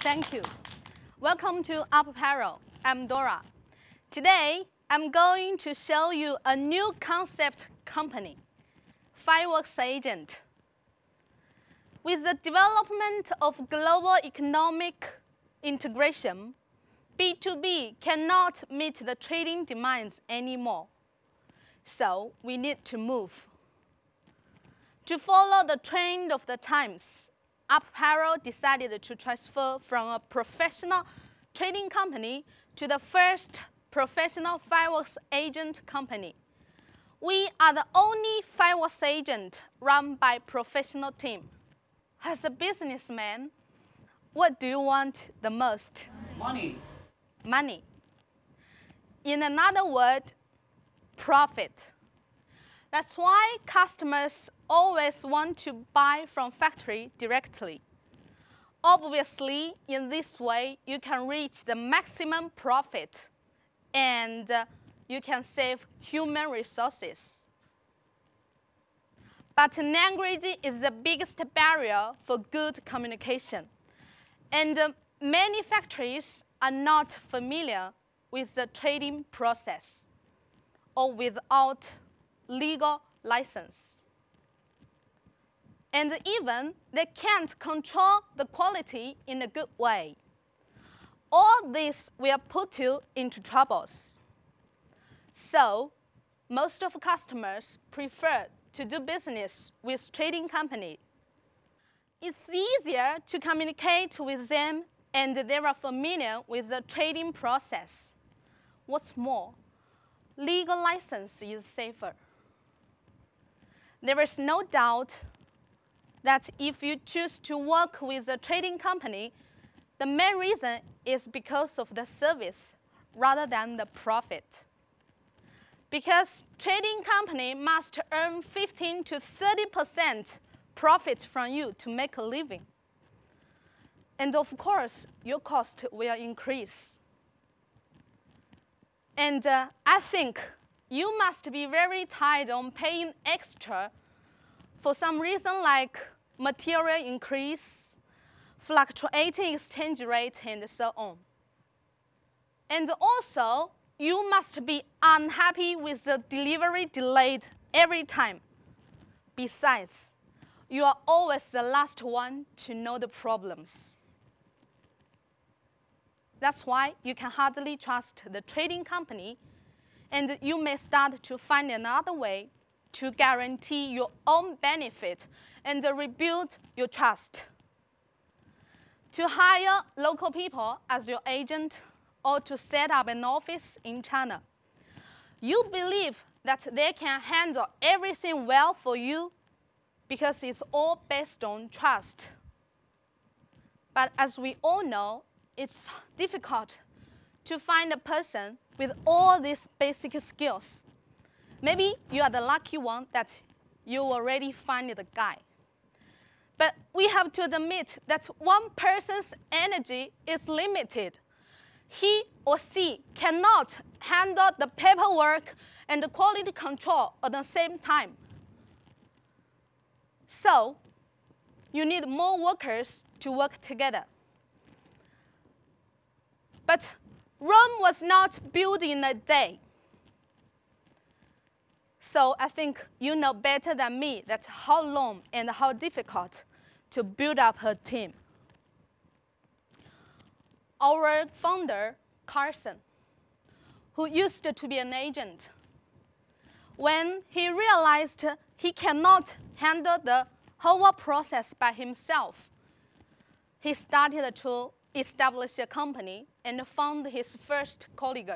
Thank you. Welcome to Up Apparel. I'm Dora. Today, I'm going to show you a new concept company, Fireworks Agent. With the development of global economic integration, B2B cannot meet the trading demands anymore. So we need to move. To follow the trend of the times, Up Apparel decided to transfer from a professional trading company to the first professional fireworks agent company. We are the only fireworks agent run by professional team. As a businessman, what do you want the most? Money. Money. In another word, profit. That's why customers always want to buy from factory directly. Obviously, in this way, you can reach the maximum profit and you can save human resources. But language is the biggest barrier for good communication. And many factories are not familiar with the trading process or without legal license. And even they can't control the quality in a good way. All this will put you into troubles. So, most of customers prefer to do business with trading company. It's easier to communicate with them and they are familiar with the trading process. What's more, legal license is safer. There is no doubt that if you choose to work with a trading company, the main reason is because of the service rather than the profit. Because trading company must earn 15 to 30% profit from you to make a living. And of course, your cost will increase. And I think you must be very tired on paying extra for some reason like material increase, fluctuating exchange rate, and so on. And also, you must be unhappy with the delivery delayed every time. Besides, you are always the last one to know the problems. That's why you can hardly trust the trading company, and you may start to find another way to guarantee your own benefit and rebuild your trust. To hire local people as your agent or to set up an office in China. You believe that they can handle everything well for you because it's all based on trust. But as we all know, it's difficult to find a person with all these basic skills. Maybe you are the lucky one that you already find the guy. But we have to admit that one person's energy is limited. He or she cannot handle the paperwork and the quality control at the same time. So, you need more workers to work together. But Rome was not built in a day. So I think you know better than me that how long and how difficult to build up a team. Our founder, Carson, who used to be an agent, when he realized he cannot handle the whole process by himself, he started to establish a company and found his first colleague.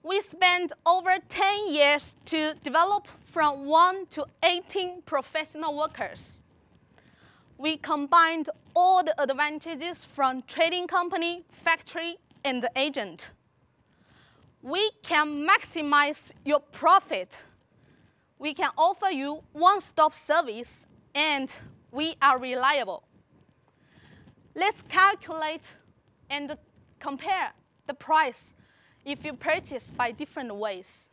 We spent over 10 years to develop from 1 to 18 professional workers. We combined all the advantages from trading company, factory, and agent. We can maximize your profit. We can offer you one-stop service, and we are reliable. Let's calculate and compare the price if you purchase by different ways.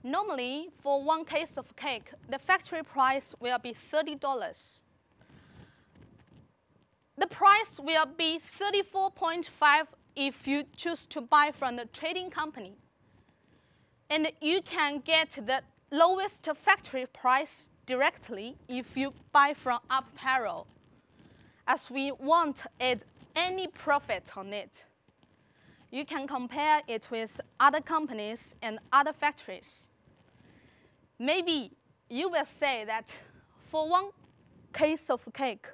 Normally, for one case of cake, the factory price will be $30. The price will be 34.5 if you choose to buy from the trading company. And you can get the lowest factory price directly if you buy from UpApparel, as we won't add any profit on it. You can compare it with other companies and other factories. Maybe you will say that for one case of cake,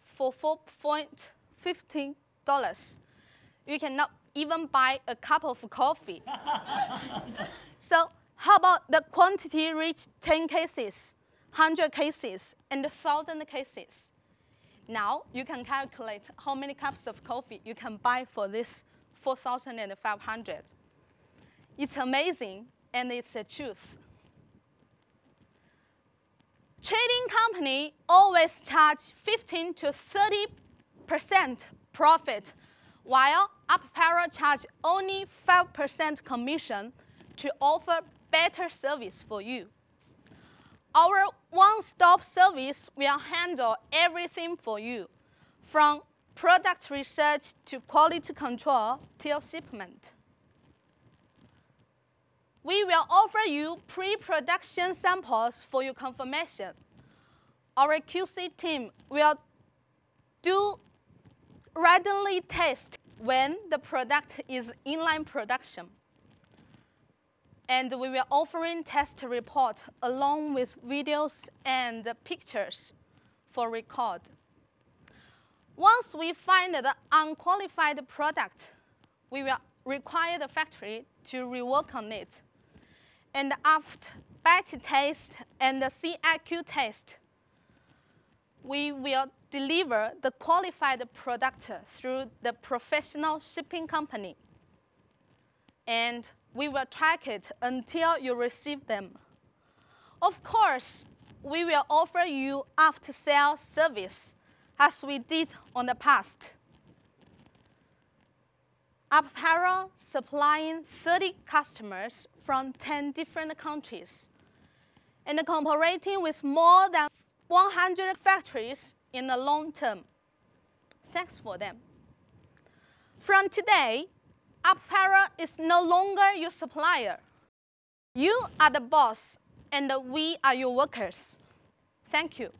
for $4.15, you cannot even buy a cup of coffee. So how about the quantity reach 10 cases, 100 cases, and 1,000 cases? Now you can calculate how many cups of coffee you can buy for this 4,500. It's amazing, and it's the truth. Trading company always charge 15 to 30% profit, while UpApparel charge only 5% commission to offer better service for you. Our one-stop service will handle everything for you, from product research to quality control till shipment. We will offer you pre-production samples for your confirmation. Our QC team will do randomly test when the product is inline production. And we will offering test report along with videos and pictures for record. Once we find the unqualified product, we will require the factory to rework on it. And after batch test and the CIQ test, we will deliver the qualified product through the professional shipping company. And we will track it until you receive them. Of course, we will offer you after-sale service as we did on the past. UpApparel supplying 30 customers from 10 different countries and cooperating with more than 100 factories in the long term. Thanks for them. From today, UpApparel is no longer your supplier. You are the boss, and we are your workers. Thank you.